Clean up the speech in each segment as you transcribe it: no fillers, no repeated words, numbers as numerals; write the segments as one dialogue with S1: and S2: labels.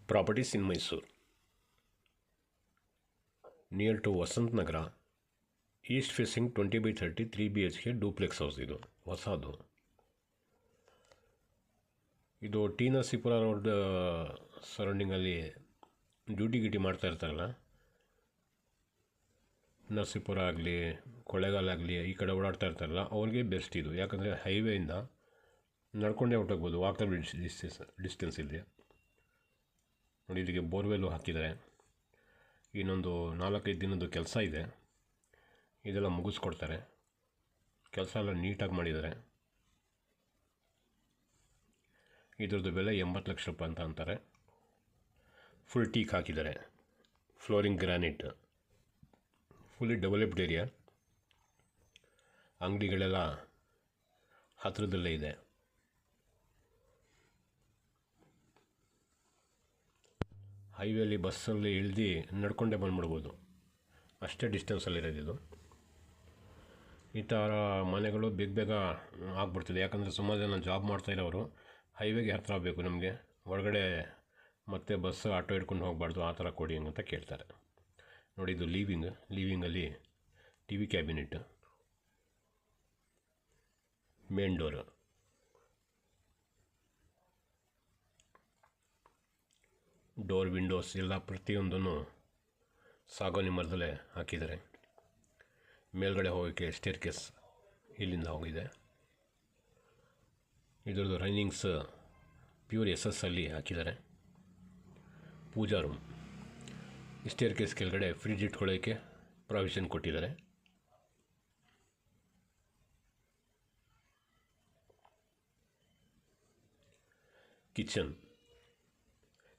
S1: Properties in Mysore. Near to Vasant Nagara, east facing 20/30 3 BHK duplex house ಇದು ಹೊಸದು. ಇದು T Narasipura road ಸರೌಂಡಿಂಗಲ್ಲಿ duty ಮಾಡ್ತಾ ಇರ್ತಾರಲ್ಲ, ನರಸೀಪುರ ಆಗಲಿ ಕೊಳ್ಳೇಗಾಲ ಆಗಲಿ ಈ ಕಡೆ ಓಡಾಡ್ತಾ ಇರ್ತಾರಲ್ಲ ಅವ್ರಿಗೆ ಬೆಸ್ಟ್ ಇದು. ಯಾಕಂದರೆ ಹೈವೇಯಿಂದ ನಡ್ಕೊಂಡೇ ಹೊರಟೋಗ್ಬೋದು, ವಾಕಬಲ್ ಡಿಸ್ಟೆನ್ಸ್ ಇದೆ. ನೋಡಿ, ಇಲ್ಲಿಗೆ ಬೋರ್ವೆಲ್ಲು ಹಾಕಿದ್ದಾರೆ. ಇನ್ನೊಂದು 4-5 ದಿನದ್ದು ಕೆಲಸ ಇದೆ, ಇದೆಲ್ಲ ಮುಗಿಸ್ಕೊಡ್ತಾರೆ. ಕೆಲಸ ಎಲ್ಲ ನೀಟಾಗಿ ಮಾಡಿದ್ದಾರೆ. ಇದ್ರದ್ದು ಬೆಲೆ 80 ಲಕ್ಷ ರೂಪಾಯಿ ಅಂತ ಅಂತಾರೆ. ಫುಲ್ ಟೀಕ್ ಹಾಕಿದ್ದಾರೆ, flooring granite, fully developed area, ಅಂಗಡಿಗಳೆಲ್ಲ ಹತ್ತಿರದಲ್ಲೇ ಇದೆ. ಹೈವೇಲಿ ಬಸ್ಸಲ್ಲಿ ಇಳ್ದು ನಡ್ಕೊಂಡೇ ಬಂದ್ಬಿಡ್ಬೋದು, ಅಷ್ಟೇ ಡಿಸ್ಟೆನ್ಸಲ್ಲಿರೋದು ಇದು. ಈ ಥರ ಮನೆಗಳು ಬೇಗ ಆಗ್ಬಿಡ್ತಿದೆ. ಯಾಕಂದರೆ ಸುಮಾರು ಜನ ಜಾಬ್ ಮಾಡ್ತಾಯಿರೋರು ಹೈವೇಗೆ ಹತ್ತಿರ ಆಗಬೇಕು ನಮಗೆ, ಹೊರಗಡೆ ಮತ್ತೆ ಬಸ್ ಆಟೋ ಹಿಡ್ಕೊಂಡು ಹೋಗಬಾರ್ದು, ಆ ಥರ ಕೊಡಿ ಅಂತ ಕೇಳ್ತಾರೆ. ನೋಡಿ, ಇದು ಲಿವಿಂಗಲ್ಲಿ T V cabinet, main door, door, windows ಎಲ್ಲ ಪ್ರತಿಯೊಂದೂ ಸಾಗೋನಿ ಮರದಲ್ಲೇ ಹಾಕಿದ್ದಾರೆ. ಮೇಲ್ಗಡೆ ಹೋಗೋಕ್ಕೆ ಸ್ಟೇರ್ ಕೇಸ್ ಇಲ್ಲಿಂದ ಹೋಗಿದೆ. ಇದರದ್ದು ರೈನಿಂಗ್ಸ್ ಪ್ಯೂರ್ SS ಅಲ್ಲಿ ಹಾಕಿದ್ದಾರೆ. ಪೂಜಾ ರೂಮ್, ಸ್ಟೇರ್ ಕೇಸ್ ಕೆಳಗಡೆ ಫ್ರಿಡ್ಜ್ ಇಟ್ಕೊಳ್ಳೋಕ್ಕೆ ಪ್ರಾವಿಷನ್ ಕೊಟ್ಟಿದ್ದಾರೆ.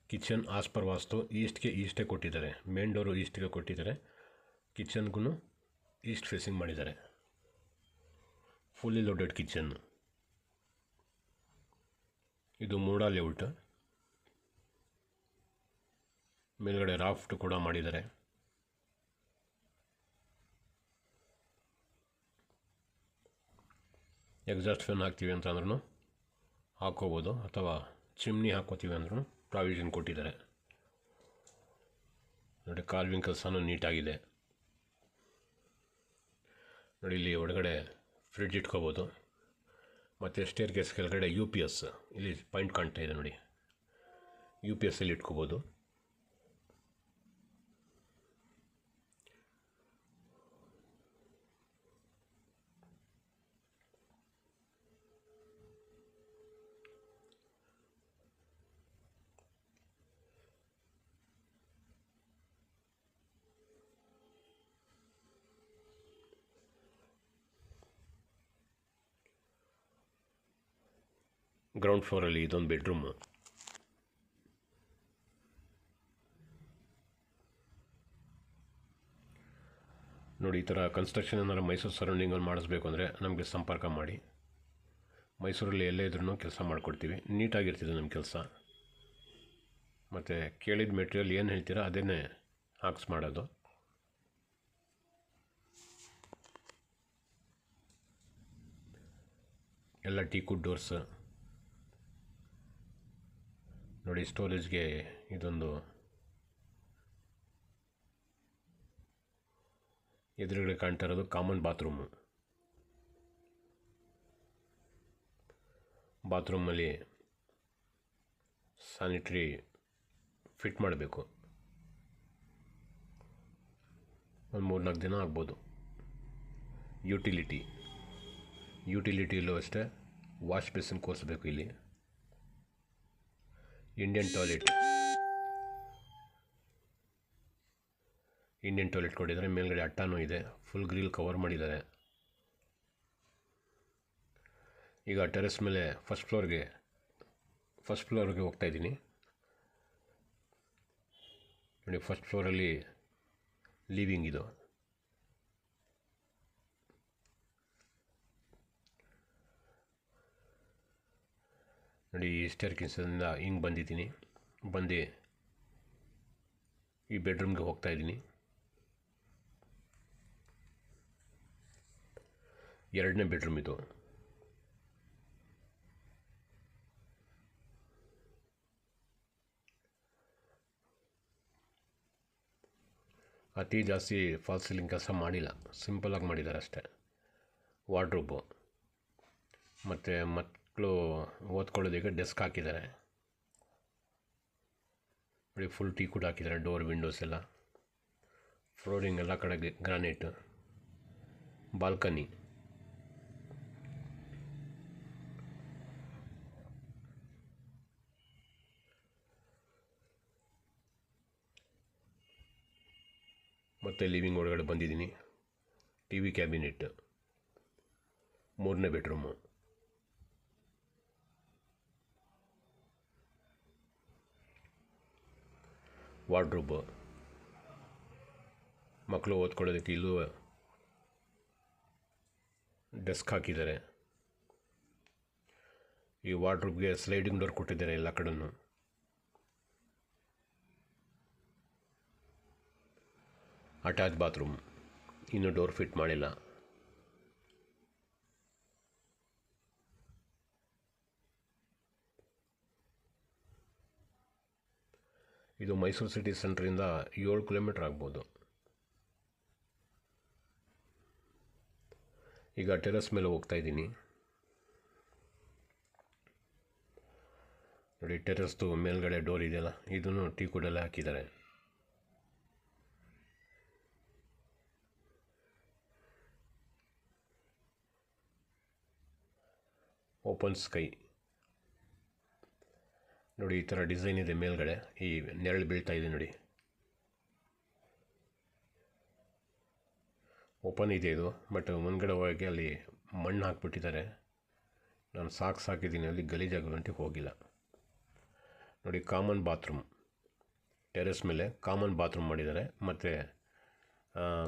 S1: ಕಿಚನ್ ಆಸ್ ಪರ್ ವಾಸ್ತು ಈಸ್ಟೇ ಕೊಟ್ಟಿದ್ದಾರೆ. ಮೇನ್ ಡೋರು ಈಸ್ಟ್ಗೆ ಕೊಟ್ಟಿದ್ದಾರೆ, ಕಿಚನ್ಗೂ ಈಸ್ಟ್ ಫೇಸಿಂಗ್ ಮಾಡಿದ್ದಾರೆ. Fully loaded kitchen. ಇದು ಮೂಡಾ ಲೇಔಟ್. ಮೇಲ್ಗಡೆ ರಾಫ್ಟ್ ಕೂಡ ಮಾಡಿದ್ದಾರೆ. ಎಕ್ಸಾಸ್ಟ್ ಫ್ಯಾನ್ ಹಾಕ್ತೀವಿ ಅಂತ ಅಂದ್ರೂ ಹಾಕ್ಕೋಬೋದು, ಅಥವಾ ಚಿಮ್ನಿ ಹಾಕ್ಕೋತೀವಿ ಅಂದ್ರೂ ಪ್ರಾವಿಷನ್ ಕೊಟ್ಟಿದ್ದಾರೆ. ನೋಡಿ, ಕಾರ್ವಿಂಗ್ ಕೆಲಸನೂ ನೀಟಾಗಿದೆ. ನೋಡಿ, ಇಲ್ಲಿ ಒಳಗಡೆ ಫ್ರಿಡ್ಜ್ ಇಟ್ಕೋಬೋದು. ಮತ್ತು ಸ್ಟೇರ್ ಕೇಸ್ ಕೆಳಗಡೆ UPS, ಇಲ್ಲಿ ಪಾಯಿಂಟ್ ಕಾಣ್ತಾ ಇದೆ ನೋಡಿ, UPS ಅಲ್ಲಿ ಇಟ್ಕೋಬೋದು. ಗ್ರೌಂಡ್ ಫ್ಲೋರಲ್ಲಿ ಇದೊಂದು ಬೆಡ್ರೂಮು. ನೋಡಿ, ಈ ಥರ ಕನ್ಸ್ಟ್ರಕ್ಷನ್ ಏನಾರು ಮೈಸೂರು ಸರೌಂಡಿಂಗಲ್ಲಿ ಮಾಡಿಸ್ಬೇಕು ಅಂದರೆ ನಮಗೆ ಸಂಪರ್ಕ ಮಾಡಿ. ಮೈಸೂರಲ್ಲಿ ಎಲ್ಲೇ ಇದ್ರೂ ಕೆಲಸ ಮಾಡಿಕೊಡ್ತೀವಿ. ನೀಟಾಗಿರ್ತಿದೆ ನಮ್ಮ ಕೆಲಸ. ಮತ್ತು ಕೇಳಿದ ಮೆಟೀರಿಯಲ್ ಏನು ಹೇಳ್ತೀರಾ ಅದನ್ನೇ ಹಾಕ್ಸ್ ಮಾಡೋದು. ಎಲ್ಲ ಟೀಕುಡ್ ಡೋರ್ಸ್. ನೋಡಿ, ಸ್ಟೋರೇಜ್ಗೆ ಇದೊಂದು ಎದುರುಗಡೆ ಕಾಣ್ತಾ ಇರೋದು ಕಾಮನ್ ಬಾತ್ರೂಮಲ್ಲಿ ಸ್ಯಾನಿಟ್ರಿ ಫಿಟ್ ಮಾಡಬೇಕು. ಒಂದು 3-4 ದಿನ ಆಗ್ಬೋದು. ಯುಟಿಲಿಟಿಯಲ್ಲೂ ಅಷ್ಟೇ ವಾಶ್ ಬೇಸಿನ್ ಕೋರಿಸ್ಬೇಕು. ಇಲ್ಲಿ ಇಂಡಿಯನ್ ಟಾಯ್ಲೆಟ್ ಕೊಟ್ಟಿದ್ದಾರೆ. ಮೇಲ್ಗಡೆ ಅಟ್ಟಾನೂ ಇದೆ, ಫುಲ್ ಗ್ರಿಲ್ ಕವರ್ ಮಾಡಿದ್ದಾರೆ. ಈಗ ಟೆರೆಸ್ ಮೇಲೆ ಫಸ್ಟ್ ಫ್ಲೋರ್ಗೆ ಹೋಗ್ತಾ ಇದ್ದೀನಿ. ನೋಡಿ, ಫಸ್ಟ್ ಫ್ಲೋರಲ್ಲಿ ಲಿವಿಂಗ್ ಇದು. ನೋಡಿ, ಈ ಸ್ಟೇರ್ ಕೇಸಿಂದ ಹಿಂಗೆ ಬಂದು ಈ ಬೆಡ್ರೂಮ್ಗೆ ಹೋಗ್ತಾ ಇದ್ದೀನಿ. 2ನೇ ಬೆಡ್ರೂಮ್ ಇದು. ಅತಿ ಜಾಸ್ತಿ ಫಾಲ್ಸ್ ಸೀಲಿಂಗ್ ಕೆಲಸ ಮಾಡಿಲ್ಲ, ಸಿಂಪಲಾಗಿ ಮಾಡಿದ್ದಾರೆ ಅಷ್ಟೇ. ವಾರ್ಡ್ರೋಬು ಮತ್ತು ಮಕ್ಕಳು ಓದ್ಕೊಳ್ಳೋದಕ್ಕೆ ಡೆಸ್ಕ್ ಹಾಕಿದ್ದಾರೆ ನೋಡಿ. ಫುಲ್ ಟೀ ಕೂಡ ಹಾಕಿದ್ದಾರೆ, ಡೋರ್ ವಿಂಡೋಸ್ ಎಲ್ಲ, ಫ್ಲೋರಿಂಗ್ ಎಲ್ಲ ಕಡೆಗೆ ಗ್ರಾನೈಟು, ಬಾಲ್ಕನಿ, ಮತ್ತು ಲಿವಿಂಗ್ ಒಳಗಡೆ ಬಂದಿದ್ದೀನಿ. ಟಿ ವಿ ಕ್ಯಾಬಿನೆಟ್, 3ನೇ ಬೆಡ್ರೂಮು, ವಾರ್ಡ್ರೋಬು, ಮಕ್ಕಳು ಓದ್ಕೊಳ್ಳೋದಕ್ಕೆ ಇಲ್ಲೂ ಡೆಸ್ಕ್ ಹಾಕಿದ್ದಾರೆ. ಈ ವಾರ್ಡ್ರೋಬ್ಗೆ ಸ್ಲೈಡಿಂಗ್ ಡೋರ್ ಕೊಟ್ಟಿದ್ದಾರೆ ಎಲ್ಲ ಕಡೆಯೂ. ಅಟ್ಯಾಚ್ ಬಾತ್ರೂಮ್, ಇನ್ನೂ ಡೋರ್ ಫಿಟ್ ಮಾಡಿಲ್ಲ. ಇದು ಮೈಸೂರು ಸಿಟಿ ಸೆಂಟ್ರಿಂದ 7 ಕಿಲೋಮೀಟ್ರ್ ಆಗ್ಬೋದು. ಈಗ ಟೆರೆಸ್ ಮೇಲೆ ಹೋಗ್ತಾ ಇದ್ದೀನಿ ನೋಡಿ. ಟೆರೆಸ್ದು ಮೇಲ್ಗಡೆ ಡೋರ್ ಇದೆಯಲ್ಲ, ಇದನ್ನು ಟೀ ಕುಡೆಲ್ಲ ಹಾಕಿದ್ದಾರೆ. ಓಪನ್ ಸ್ಕೈ ನೋಡಿ, ಈ ಥರ ಡಿಸೈನ್ ಇದೆ ಮೇಲ್ಗಡೆ. ಈ ನೆರಳು ಬೀಳ್ತಾ ಇದೆ ನೋಡಿ, ಓಪನ್ ಇದೆ ಇದು. ಬಟ್ ಮುಂದ್ಗಡೆ ಹೋಗಿ ಅಲ್ಲಿ ಮಣ್ಣು ಹಾಕಿಬಿಟ್ಟಿದ್ದಾರೆ. ನಾನು ಸಾಕಿದ್ದೀನಿ, ಅಲ್ಲಿ ಗಲೀಜಾಗಂಟು ಹೋಗಿಲ್ಲ ನೋಡಿ. ಕಾಮನ್ ಬಾತ್ರೂಮ್, ಟೆರೆಸ್ ಮೇಲೆ ಕಾಮನ್ ಬಾತ್ರೂಮ್ ಮಾಡಿದ್ದಾರೆ. ಮತ್ತು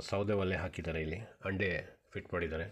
S1: ಸೌದೆ ಒಲೆ ಹಾಕಿದ್ದಾರೆ, ಇಲ್ಲಿ ಅಂಡೆ ಫಿಟ್ ಮಾಡಿದ್ದಾರೆ.